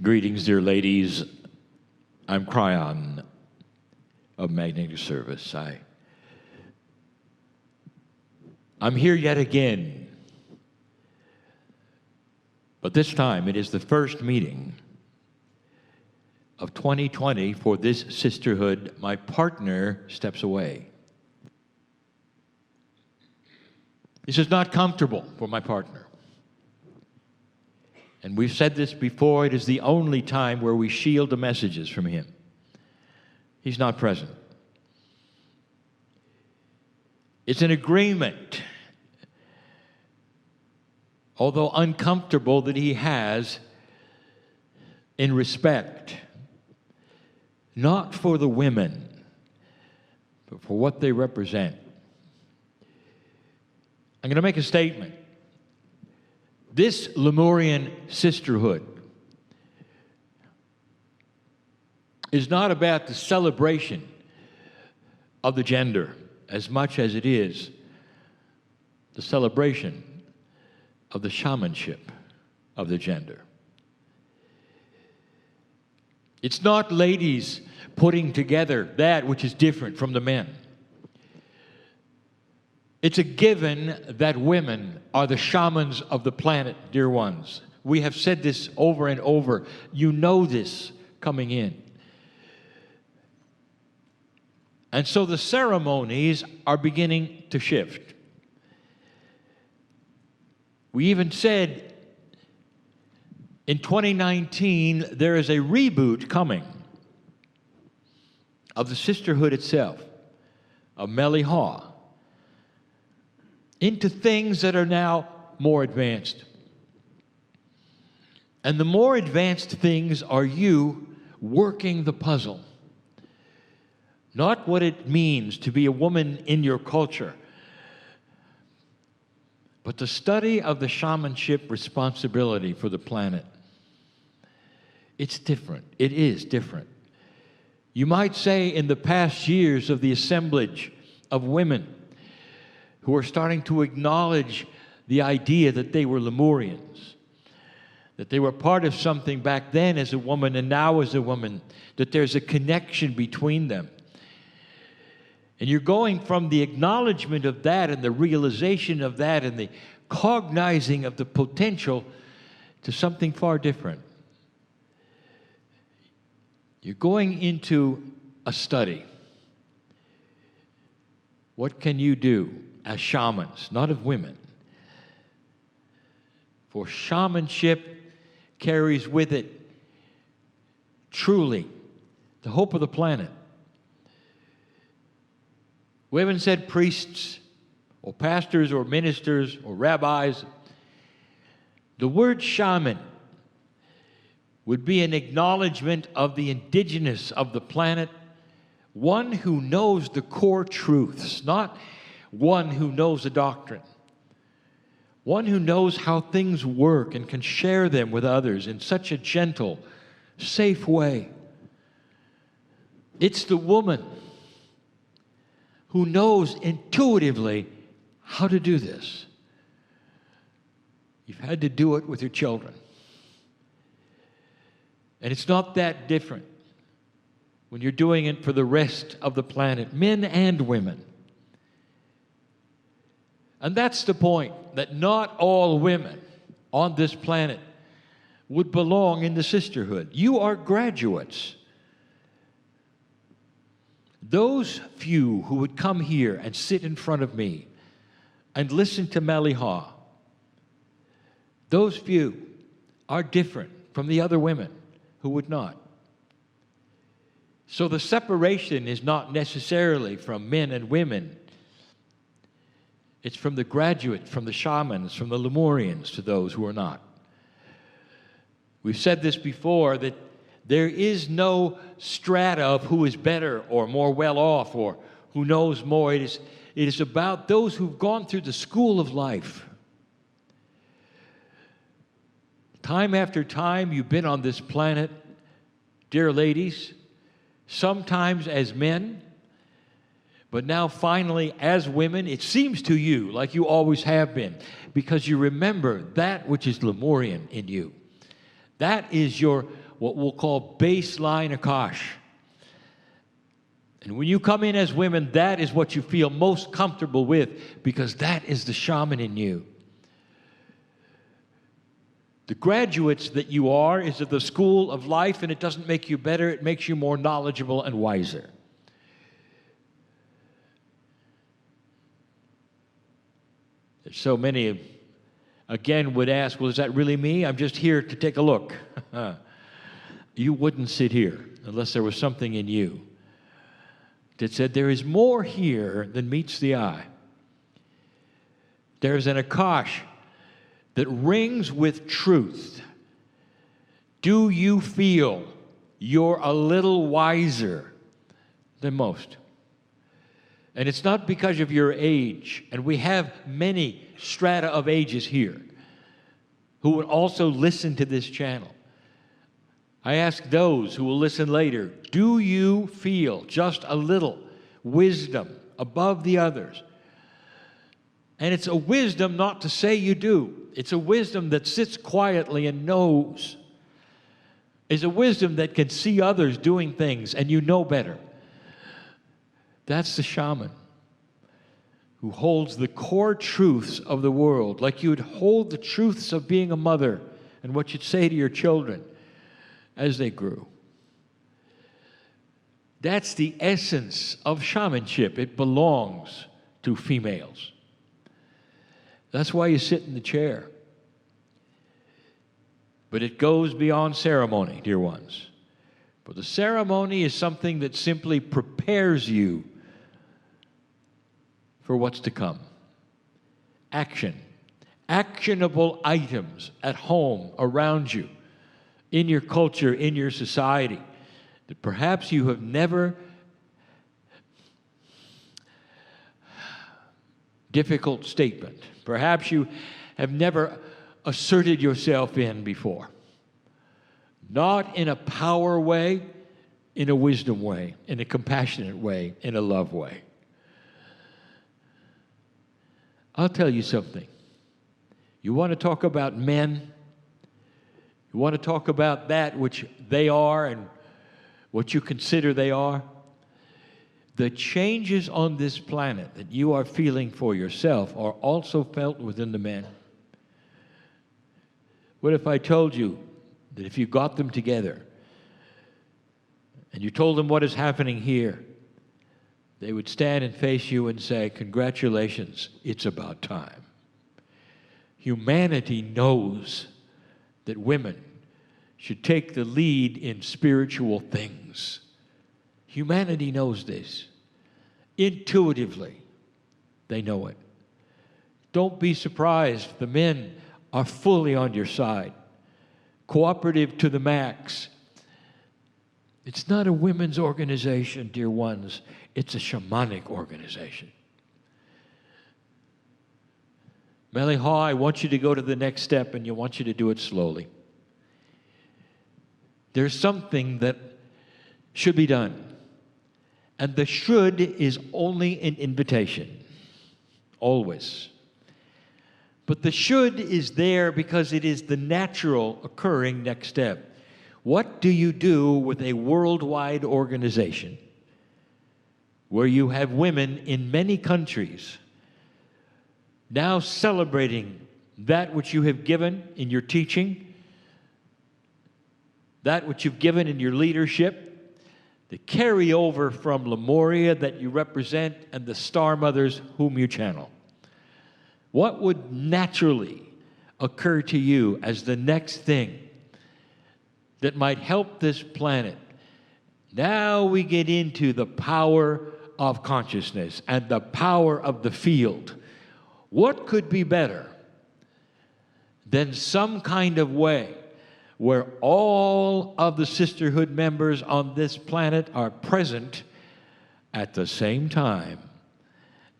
Greetings, dear ladies. I'm Kryon of Magnetic Service. I'm here yet again, but this time it is the first meeting of 2020 for this sisterhood. My partner steps away. This is not comfortable for my partner. And we've said this before, it is the only time where we shield the messages from him. He's not present. It's an agreement, although uncomfortable, that he has in respect, not for the women, but for what they represent. I'm going to make a statement. This Lemurian sisterhood is not about the celebration of the gender as much as it is the celebration of the shamanship of the gender. It's not ladies putting together that which is different from the men. It's a given that women are the shamans of the planet, dear ones. We have said this over and over. You know this coming in. And so the ceremonies are beginning to shift. We even said in 2019 there is a reboot coming of the sisterhood itself, of mele'ha, into things that are now more advanced. And the more advanced things are you working the puzzle. Not what it means to be a woman in your culture, but the study of the shamanship responsibility for the planet. It's different. It is different. You might say in the past years of the assemblage of women who are starting to acknowledge the idea that they were Lemurians, that they were part of something back then as a woman and now as a woman, that there's a connection between them. And you're going from the acknowledgement of that and the realization of that and the cognizing of the potential to something far different. You're going into a study. What can you do as shamans, not of women? For shamanship carries with it truly the hope of the planet. We haven't said priests or pastors or ministers or rabbis. The word shaman would be an acknowledgement of the indigenous of the planet, one who knows the core truths, not one who knows the doctrine, one who knows how things work and can share them with others in such a gentle, safe way. It's the woman who knows intuitively how to do this. You've had to do it with your children. And it's not that different when you're doing it for the rest of the planet, men and women. And that's the point, that not all women on this planet would belong in the sisterhood. You are graduates. Those few who would come here and sit in front of me and listen to mele'ha, those few are different from the other women who would not. So the separation is not necessarily from men and women. It's from the graduates, from the shamans, from the Lemurians to those who are not. We've said this before, that there is no strata of who is better or more well off or who knows more. It is about those who've gone through the school of life. Time after time you've been on this planet, dear ladies, sometimes as men, but now finally as women. It seems to you like you always have been, because you remember that which is Lemurian in you. That is your, what we'll call, baseline Akash. And when you come in as women, that is what you feel most comfortable with, because that is the shaman in you. The graduates that you are is of the school of life, and it doesn't make you better, it makes you more knowledgeable and wiser. There's so many, again, would ask, well, is that really me? I'm just here to take a look. You wouldn't sit here unless there was something in you that said there is more here than meets the eye. There's an Akash that rings with truth. Do you feel you're a little wiser than most? And it's not because of your age, and we have many strata of ages here who would also listen to this channel. I ask those who will listen later, do you feel just a little wisdom above the others? And it's a wisdom not to say you do. It's a wisdom that sits quietly and knows. It's a wisdom that can see others doing things and you know better. That's the shaman who holds the core truths of the world, like you would hold the truths of being a mother and what you'd say to your children as they grew. That's the essence of shamanship. It belongs to females. That's why you sit in the chair. But it goes beyond ceremony, dear ones. For the ceremony is something that simply prepares you for what's to come. Action. Actionable items at home, around you, in your culture, in your society, that perhaps you have never, difficult statement, perhaps you have never asserted yourself in before. Not in a power way, in a wisdom way, in a compassionate way, in a love way. I'll tell you something. You want to talk about men? You want to talk about that which they are and what you consider they are? The changes on this planet that you are feeling for yourself are also felt within the men. What if I told you that if you got them together and you told them what is happening here, they would stand and face you and say, congratulations, it's about time. Humanity knows that women should take the lead in spiritual things. Humanity knows this. Intuitively, they know it. Don't be surprised. The men are fully on your side. Cooperative to the max. It's not a women's organization, dear ones. It's a shamanic organization. Mele'ha, I want you to go to the next step, and I want you to do it slowly. There's something that should be done. And the should is only an invitation. Always. But the should is there because it is the natural occurring next step. What do you do with a worldwide organization where you have women in many countries now celebrating that which you have given in your teaching, that which you've given in your leadership, the carryover from Lemuria that you represent, and the star mothers whom you channel? What would naturally occur to you as the next thing that might help this planet? Now we get into the power of consciousness and the power of the field. What could be better than some kind of way where all of the sisterhood members on this planet are present at the same time,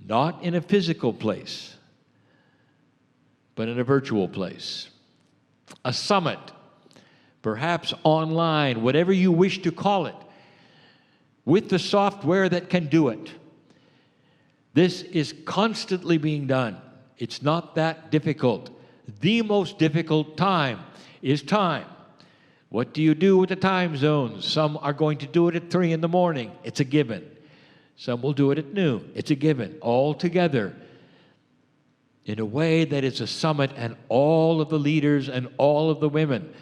not in a physical place, but in a virtual place? A summit, perhaps online, whatever you wish to call it. with the software that can do it. This is constantly being done. It's not that difficult. The most difficult time is time. What do you do with the time zones? Some are going to do it at 3 in the morning. It's a given. Some will do it at noon. It's a given. All together in a way that it's a summit, and all of the leaders and all of the women.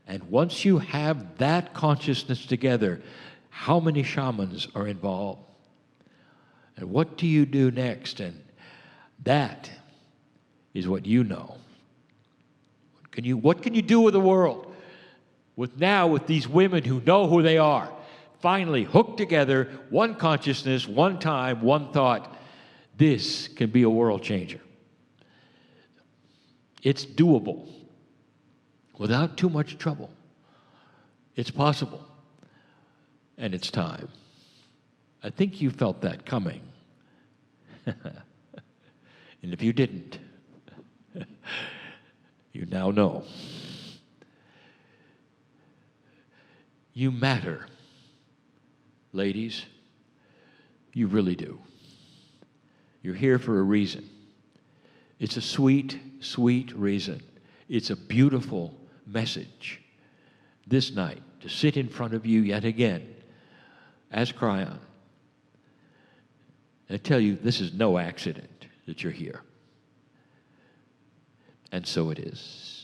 And once you have that consciousness together, how many shamans are involved? And what do you do next? And that is what you know. What can you do with the world? With these women who know who they are, finally hooked together, one consciousness, one time, one thought. This can be a world changer. It's doable without too much trouble. It's possible, and it's time. I think you felt that coming. And if you didn't, you now know. You matter, ladies. You really do. You're here for a reason. It's a sweet, sweet reason. It's a beautiful message this night to sit in front of you yet again as Kryon and tell you this is no accident that you're here. And so it is.